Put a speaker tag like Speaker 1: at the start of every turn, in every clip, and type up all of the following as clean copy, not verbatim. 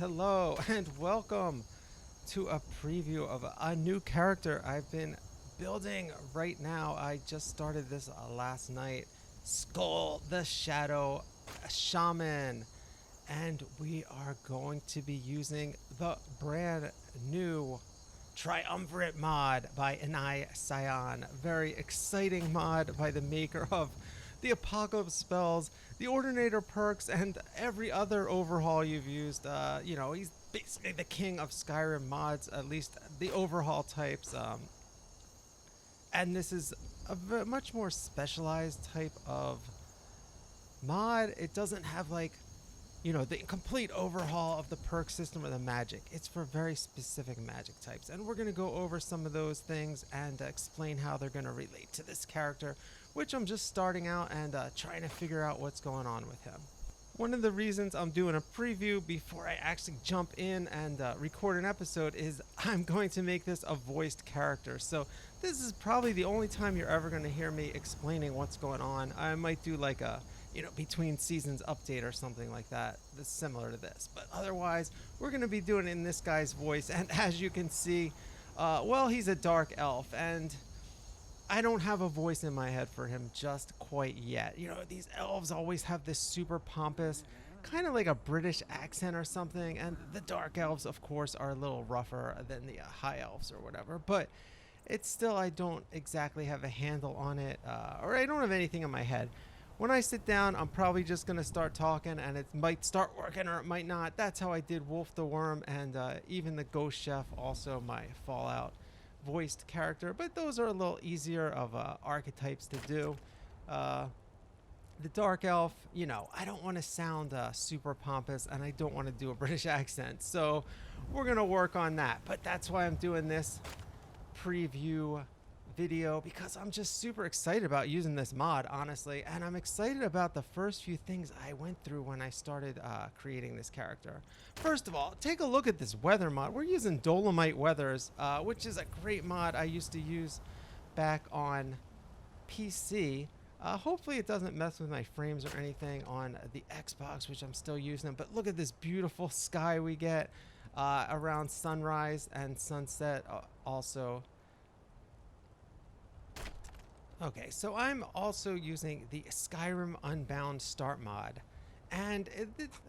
Speaker 1: Hello and welcome to a preview of a new character I've been building right now. I just started this last night. SKUL the Shadow Shaman. And we are going to be using the brand new Triumvirate mod by Anai Sayan. Very exciting mod by the maker of the Apocalypse spells, the Ordinator perks, and every other overhaul you've used. He's basically the king of Skyrim mods, at least the overhaul types. And this is a much more specialized type of mod. It doesn't have the complete overhaul of the perk system or the magic. It's for very specific magic types. And we're going to go over some of those things and explain how they're going to relate to this character, which I'm just starting out and trying to figure out what's going on with him. One of the reasons I'm doing a preview before I actually jump in and record an episode is I'm going to make this a voiced character. So this is probably the only time you're ever going to hear me explaining what's going on. I might do like a between seasons update or something like that that's similar to this. But otherwise, we're going to be doing it in this guy's voice. And as you can see, he's a dark elf, and I don't have a voice in my head for him just quite yet. These elves always have this super pompous, kind of like a British accent or something. And the dark elves, of course, are a little rougher than the high elves or whatever. But it's still, I don't exactly have a handle on it, or I don't have anything in my head. When I sit down, I'm probably just going to start talking, and it might start working or it might not. That's how I did Wolf the Worm, and even the Ghost Chef, also my Fallout voiced character. But those are a little easier of archetypes to do. The Dark Elf, I don't want to sound super pompous, and I don't want to do a British accent. So we're going to work on that. But that's why I'm doing this preview video, because I'm just super excited about using this mod, honestly, and I'm excited about the first few things I went through when I started creating this character. First of all, take a look at this weather mod. We're using Dolomite Weathers, which is a great mod I used to use back on PC. Hopefully it doesn't mess with my frames or anything on the Xbox, which I'm still using. But look at this beautiful sky we get around sunrise and sunset also. Okay, so I'm also using the Skyrim Unbound start mod, and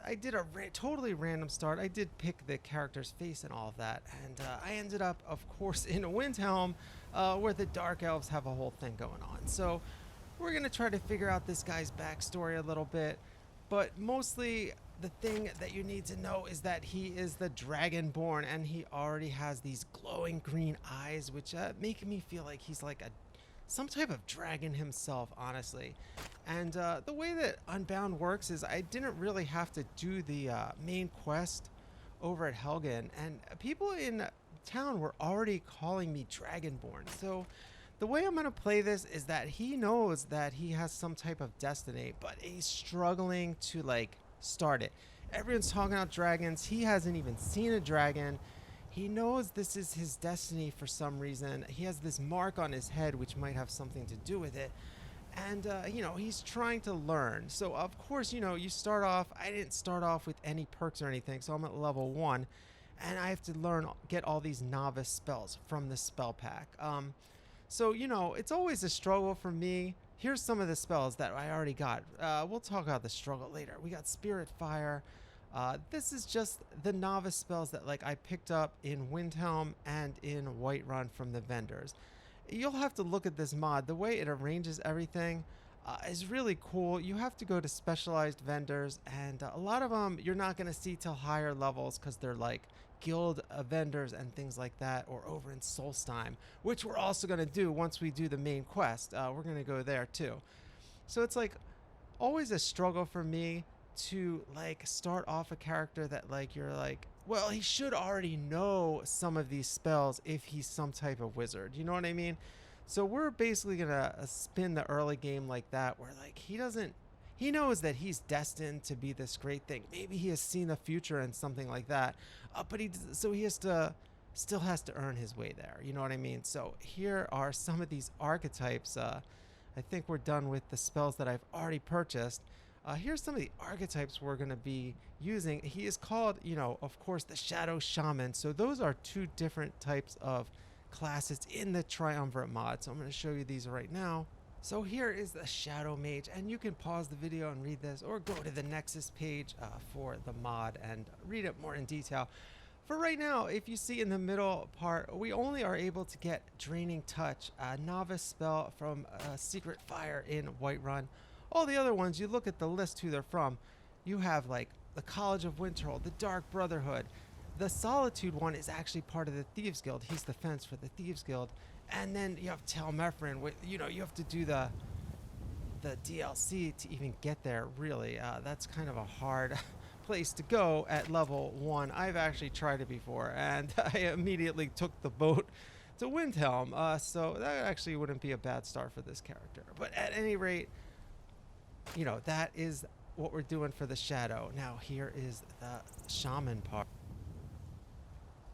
Speaker 1: I did a totally random start. I did pick the character's face and all of that, and I ended up, of course, in Windhelm, where the Dark Elves have a whole thing going on. So we're going to try to figure out this guy's backstory a little bit, but mostly the thing that you need to know is that he is the Dragonborn, and he already has these glowing green eyes, which make me feel like he's like some type of dragon himself, honestly. And the way that Unbound works is I didn't really have to do the main quest over at Helgen, and people in town were already calling me Dragonborn. So the way I'm going to play this is that he knows that he has some type of destiny, but he's struggling to start it. Everyone's talking about dragons. He hasn't even seen a dragon. He knows this is his destiny for some reason. He has this mark on his head, which might have something to do with it. And, he's trying to learn. So, of course, you start off. I didn't start off with any perks or anything, so I'm at level 1. And I have to get all these novice spells from the spell pack. So, it's always a struggle for me. Here's some of the spells that I already got. We'll talk about the struggle later. We got Spirit Fire. This is just the novice spells that I picked up in Windhelm and in Whiterun from the vendors. You'll have to look at this mod. The way it arranges everything is really cool. You have to go to specialized vendors, and a lot of them you're not going to see till higher levels because they're guild vendors and things like that, or over in Solstheim, which we're also going to do once we do the main quest. We're going to go there too. So it's always a struggle for me to start off a character that you're well, he should already know some of these spells if he's some type of wizard, you know what I mean? So we're basically gonna spin the early game like that, where he knows that he's destined to be this great thing. Maybe he has seen the future and something like that, but he still has to earn his way there, you know what I mean? So here are some of these archetypes. I think we're done with the spells that I've already purchased. Here's some of the archetypes we're going to be using. He is called, you know, of course, the Shadow Shaman. So those are two different types of classes in the Triumvirate mod. So I'm going to show you these right now. So here is the Shadow Mage, and you can pause the video and read this, or go to the Nexus page for the mod and read it more in detail. For right now, if you see in the middle part, we only are able to get Draining Touch, a novice spell from Secret Fire in Whiterun. All the other ones, you look at the list who they're from, you have like the College of Winterhold, the Dark Brotherhood. The Solitude one is actually part of the Thieves Guild. He's the fence for the Thieves Guild. And then you have Telmethrin, you know, you have to do the DLC to even get there, really. That's kind of a hard place to go at level 1. I've actually tried it before, and I immediately took the boat to Windhelm, so that actually wouldn't be a bad start for this character. But at any rate, you know, that is what we're doing for the Shadow. Now here is the Shaman part.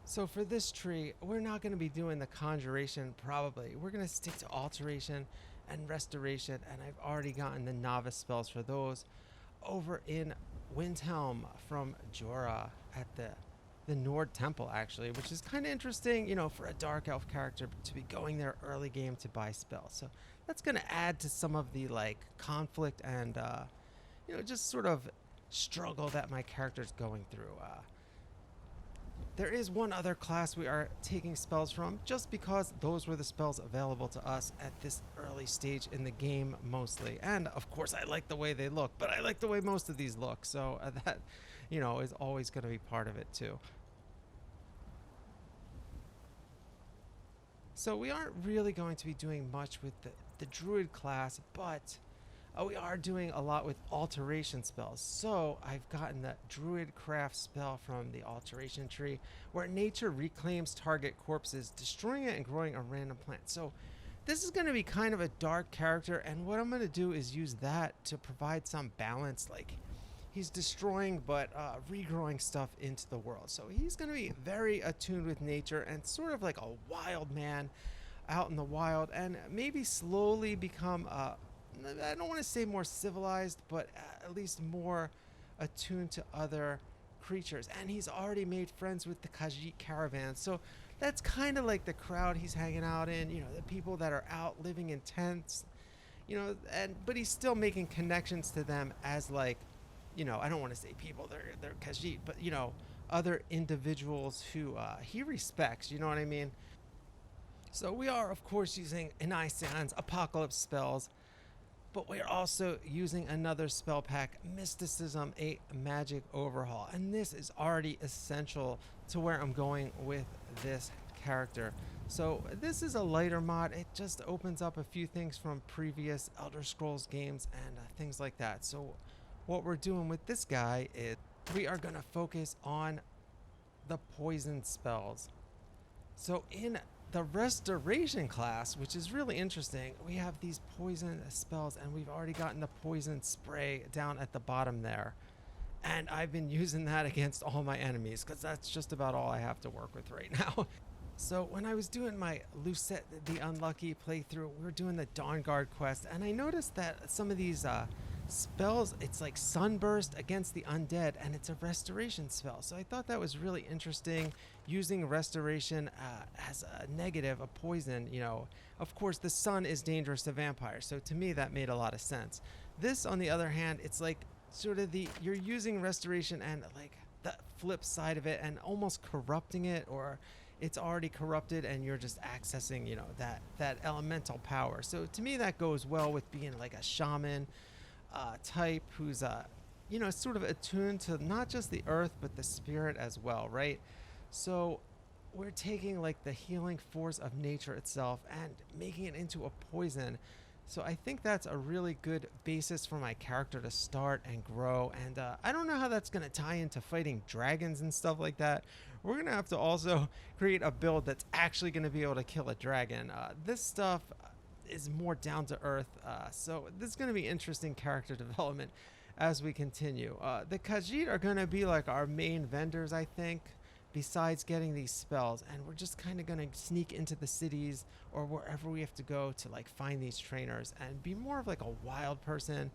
Speaker 1: So for this tree, we're not going to be doing the Conjuration, probably. We're going to stick to Alteration and Restoration, and I've already gotten the Novice spells for those over in Windhelm from Jorah at the Nord Temple, actually, which is kind of interesting, you know, for a Dark Elf character to be going there early game to buy spells. So that's going to add to some of the, like, conflict and, you know, just sort of struggle that my character's going through. There is one other class we are taking spells from, just because those were the spells available to us at this early stage in the game mostly. And of course I like the way they look, but I like the way most of these look, so that, you know, is always going to be part of it too. So we aren't really going to be doing much with the Druid class, but we are doing a lot with alteration spells. So I've gotten the Druid Craft spell from the alteration tree, where nature reclaims target corpses, destroying it and growing a random plant. So this is going to be kind of a dark character, and what I'm going to do is use that to provide some balance. Like, he's destroying but regrowing stuff into the world. So he's going to be very attuned with nature and sort of like a wild man out in the wild, and maybe slowly become I don't want to say more civilized, but at least more attuned to other creatures. And he's already made friends with the Khajiit caravan. So that's kind of like the crowd he's hanging out in, you know, the people that are out living in tents, you know, but he's still making connections to them as, like, you know, I don't want to say people, they're Khajiit, but, you know, other individuals who he respects, you know what I mean? So we are, of course, using Enisan's Apocalypse spells, but we're also using another spell pack, Mysticism, a magic overhaul. And this is already essential to where I'm going with this character. So this is a lighter mod. It just opens up a few things from previous Elder Scrolls games and things like that. So what we're doing with this guy is we are going to focus on the poison spells. So in the Restoration class, which is really interesting, we have these poison spells, and we've already gotten the poison spray down at the bottom there. And I've been using that against all my enemies, because that's just about all I have to work with right now. So when I was doing my Lucette the Unlucky playthrough, we were doing the Dawnguard quest, and I noticed that some of these spells, it's like Sunburst against the undead, and it's a restoration spell. So I thought that was really interesting, using restoration as a negative, a poison. You know, of course the sun is dangerous to vampires, so to me that made a lot of sense. This, on the other hand, it's like sort of you're using restoration and like the flip side of it and almost corrupting it, or it's already corrupted and you're just accessing, you know, that elemental power. So to me that goes well with being like a shaman type who's you know, sort of attuned to not just the earth but the spirit as well, right? So we're taking like the healing force of nature itself and making it into a poison. So I think that's a really good basis for my character to start and grow. And I don't know how that's going to tie into fighting dragons and stuff like that. We're going to have to also create a build that's actually going to be able to kill a dragon. This stuff is more down to earth. So this is going to be interesting character development as we continue. The Khajiit are going to be like our main vendors, I think, besides getting these spells, and we're just kind of going to sneak into the cities or wherever we have to go to like find these trainers and be more of like a wild person,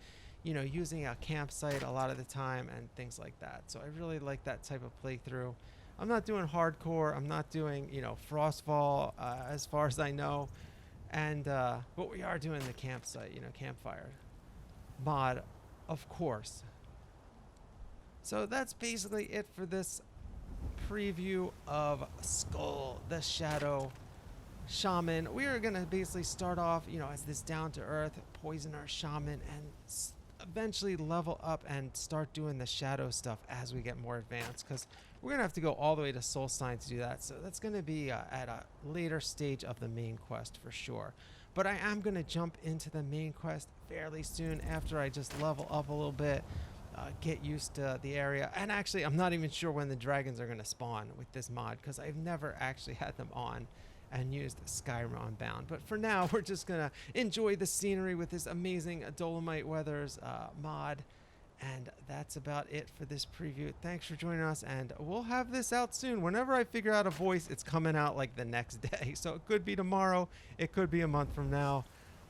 Speaker 1: using a campsite a lot of the time and things like that. So I really like that type of playthrough. I'm not doing hardcore. I'm not doing, Frostfall, as far as I know. And, but we are doing the campsite, campfire mod, of course. So that's basically it for this preview of SKUL, the Shadow Shaman. We are going to basically start off, as this down-to-earth poisoner shaman and eventually level up and start doing the shadow stuff as we get more advanced, because we're going to have to go all the way to Soul Sign to do that. So that's going to be at a later stage of the main quest for sure. But I am going to jump into the main quest fairly soon after I just level up a little bit, get used to the area. And actually, I'm not even sure when the dragons are going to spawn with this mod, because I've never actually had them on and used Skyrim Unbound. But for now, we're just gonna enjoy the scenery with this amazing Dolomite Weathers mod. And that's about it for this preview. Thanks for joining us, and we'll have this out soon. Whenever I figure out a voice, it's coming out like the next day. So it could be tomorrow, it could be a month from now.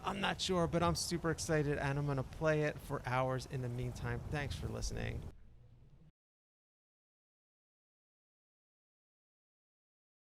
Speaker 1: I'm not sure, but I'm super excited, and I'm gonna play it for hours in the meantime. Thanks for listening.